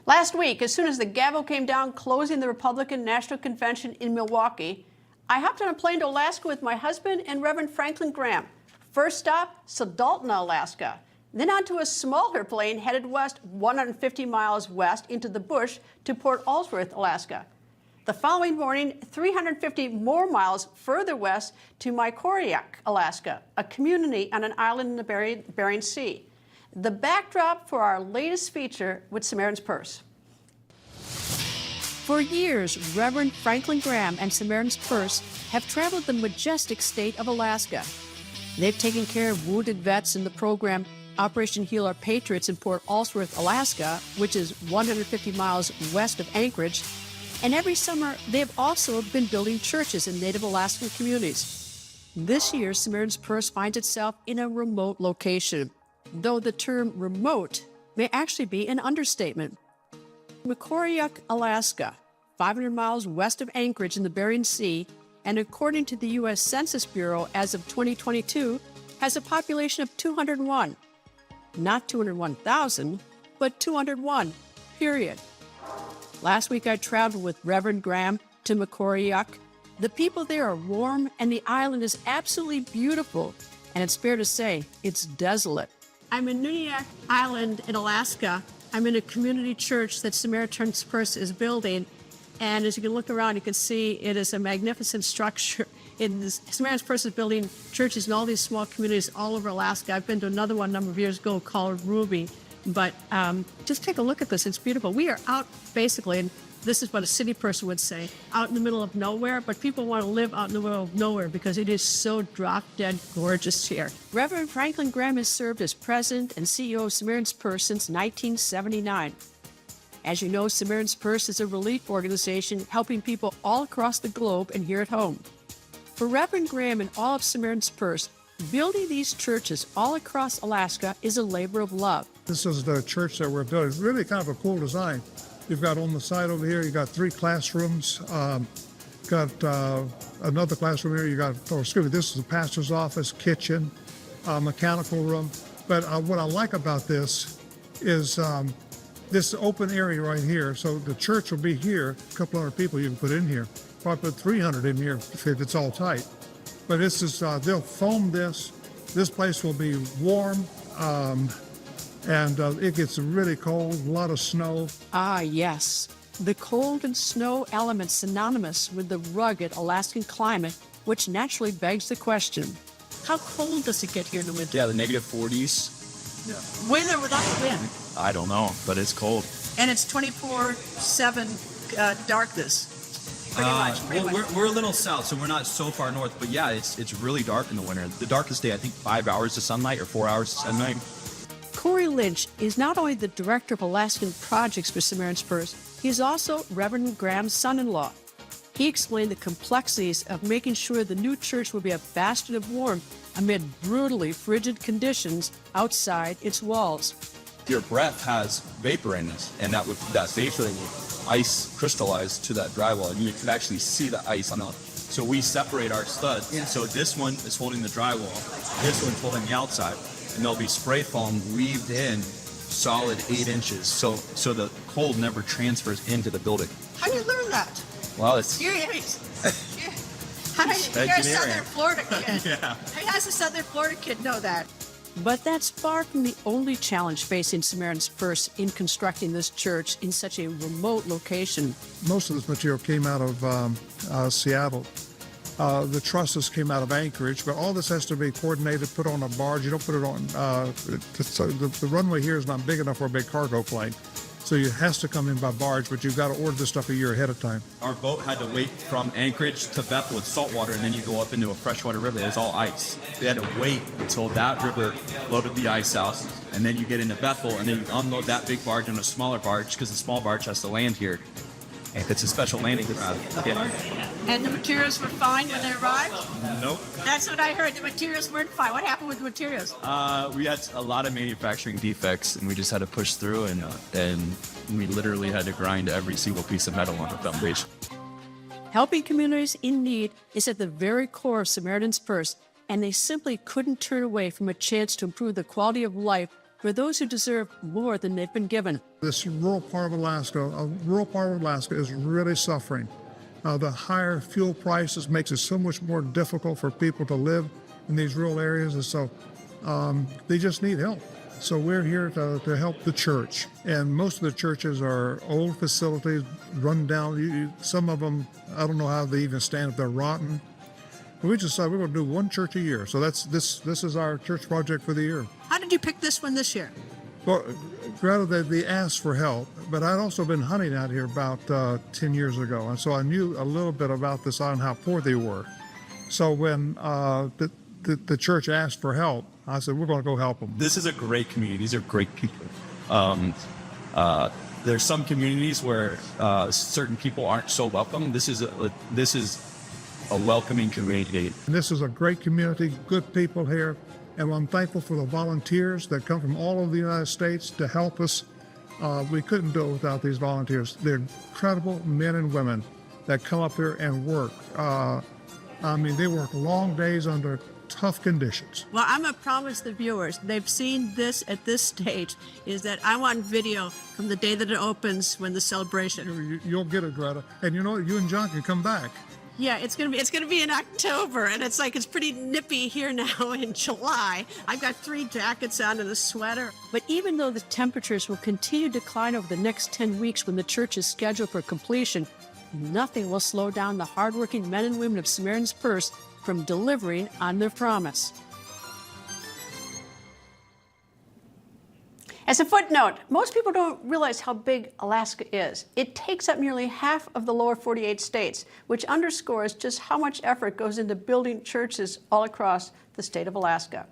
Last week, as soon as the gavel came down closing the Republican National Convention in Milwaukee, I hopped on a plane to Alaska with my husband and Reverend Franklin Graham. First stop, Soldotna, Alaska. Then onto a smaller plane headed west 150 miles west into the bush to Port Ellsworth, Alaska. The following morning, 350 more miles further west to Mekoryuk, Alaska, a community on an island in the Bering Sea. The backdrop for our latest feature with Samaritan's Purse. For years, Reverend Franklin Graham and Samaritan's Purse have traveled the majestic state of Alaska. They've taken care of wounded vets in the program Operation Heal Our Patriots in Port Ellsworth, Alaska, which is 150 miles west of Anchorage. And every summer, they've also been building churches in Native Alaskan communities. This year, Samaritan's Purse finds itself in a remote location, though the term remote may actually be an understatement. Mekoryuk, Alaska, 500 miles west of Anchorage in the Bering Sea, and according to the U.S. Census Bureau, as of 2022, has a population of 201. Not 201,000, but 201, period. Last week, I traveled with Reverend Graham to Mekoryuk. The people there are warm, and the island is absolutely beautiful. And it's fair to say, it's desolate. I'm in Newsmax Island in Alaska. I'm in a community church that Samaritan's Purse is building. And as you can look around, you can see it is a magnificent structure. Samaritan's Purse is building churches in all these small communities all over Alaska. I've been to another one a number of years ago called Ruby. But just take a look at this. It's beautiful. We are out basically, and this is what a city person would say, out in the middle of nowhere, but people want to live out in the middle of nowhere because it is so drop-dead gorgeous here. Reverend Franklin Graham has served as president and CEO of Samaritan's Purse since 1979. As you know, Samaritan's Purse is a relief organization helping people all across the globe and here at home. For Reverend Graham and all of Samaritan's Purse, building these churches all across Alaska is a labor of love. This is the church that we're building. It's really kind of a cool design. You've got on the side over here, you got 3 classrooms. Got another classroom here. This is the pastor's office, kitchen, mechanical room. But what I like about this is this open area right here. So the church will be here, a couple hundred people you can put in here. Probably put 300 in here if it's all tight. But this is, they'll foam this. This place will be warm. And it gets really cold, a lot of snow. Ah, yes. The cold and snow element synonymous with the rugged Alaskan climate, which naturally begs the question, how cold does it get here in the winter? Yeah, the negative 40s. Yeah. With or without the wind? I don't know, but it's cold. And it's 24/7 darkness. Pretty much. We're a little south, so we're not so far north. But yeah, it's really dark in the winter. The darkest day, I think, 5 hours of sunlight or 4 hours of sunlight. Corey Lynch is not only the director of Alaskan projects for Samaritan's Purse, he is also Reverend Graham's son-in-law. He explained the complexities of making sure the new church will be a bastion of warmth amid brutally frigid conditions outside its walls. Your breath has vapor in it, and that vapor will ice crystallize to that drywall, and you can actually see the ice on it. So we separate our studs. So this one is holding the drywall, this one's holding the outside. And there'll be spray foam weaved in solid 8 inches, so the cold never transfers into the building. How do you learn that? Well, it's... You're a Southern Florida kid. Yeah. How does a Southern Florida kid know that? But that's far from the only challenge facing Samaritan's Purse in constructing this church in such a remote location. Most of this material came out of Seattle. The trusses came out of Anchorage, but all this has to be coordinated, put on a barge. You don't put it on, the runway here is not big enough for a big cargo plane. So it has to come in by barge, but you've got to order this stuff a year ahead of time. Our boat had to wait from Anchorage to Bethel with salt water, and then you go up into a freshwater river. It was all ice. They had to wait until that river loaded the ice out, and then you get into Bethel, and then you unload that big barge on a smaller barge, because the small barge has to land here. It's a special landing pad. Yeah. And the materials were fine when they arrived? Nope. That's what I heard. The materials weren't fine. What happened with the materials? We had a lot of manufacturing defects, and we just had to push through, and we literally had to grind every single piece of metal on the foundation. Helping communities in need is at the very core of Samaritan's Purse, and they simply couldn't turn away from a chance to improve the quality of life for those who deserve more than they've been given. This rural part of Alaska is really suffering. The higher fuel prices makes it so much more difficult for people to live in these rural areas, and so they just need help. So we're here to help the church, and most of the churches are old facilities, run down. Some of them, I don't know how they even stand if they're rotten. But we just decided we're going to do one church a year. So this is our church project for the year. How did you pick this one this year? Well, Greta, they asked for help, but I'd also been hunting out here about 10 years ago, and so I knew a little bit about this on how poor they were. So when the church asked for help, I said, we're going to go help them. This is a great community. These are great people. There's some communities where certain people aren't so welcome. This is a welcoming community. And this is a great community, good people here, and I'm thankful for the volunteers that come from all over the United States to help us. We couldn't do it without these volunteers. They're incredible men and women that come up here and work. They work long days under tough conditions. Well, I'm going to promise the viewers, they've seen this at this stage, is that I want video from the day that it opens when the celebration. You'll get it, Greta. And you know what? You and John can come back. Yeah, it's gonna be in October, and it's pretty nippy here now in July. I've got 3 jackets on and a sweater. But even though the temperatures will continue to decline over the next 10 weeks when the church is scheduled for completion, nothing will slow down the hardworking men and women of Samaritan's Purse from delivering on their promise. As a footnote, most people don't realize how big Alaska is. It takes up nearly half of the lower 48 states, which underscores just how much effort goes into building churches all across the state of Alaska.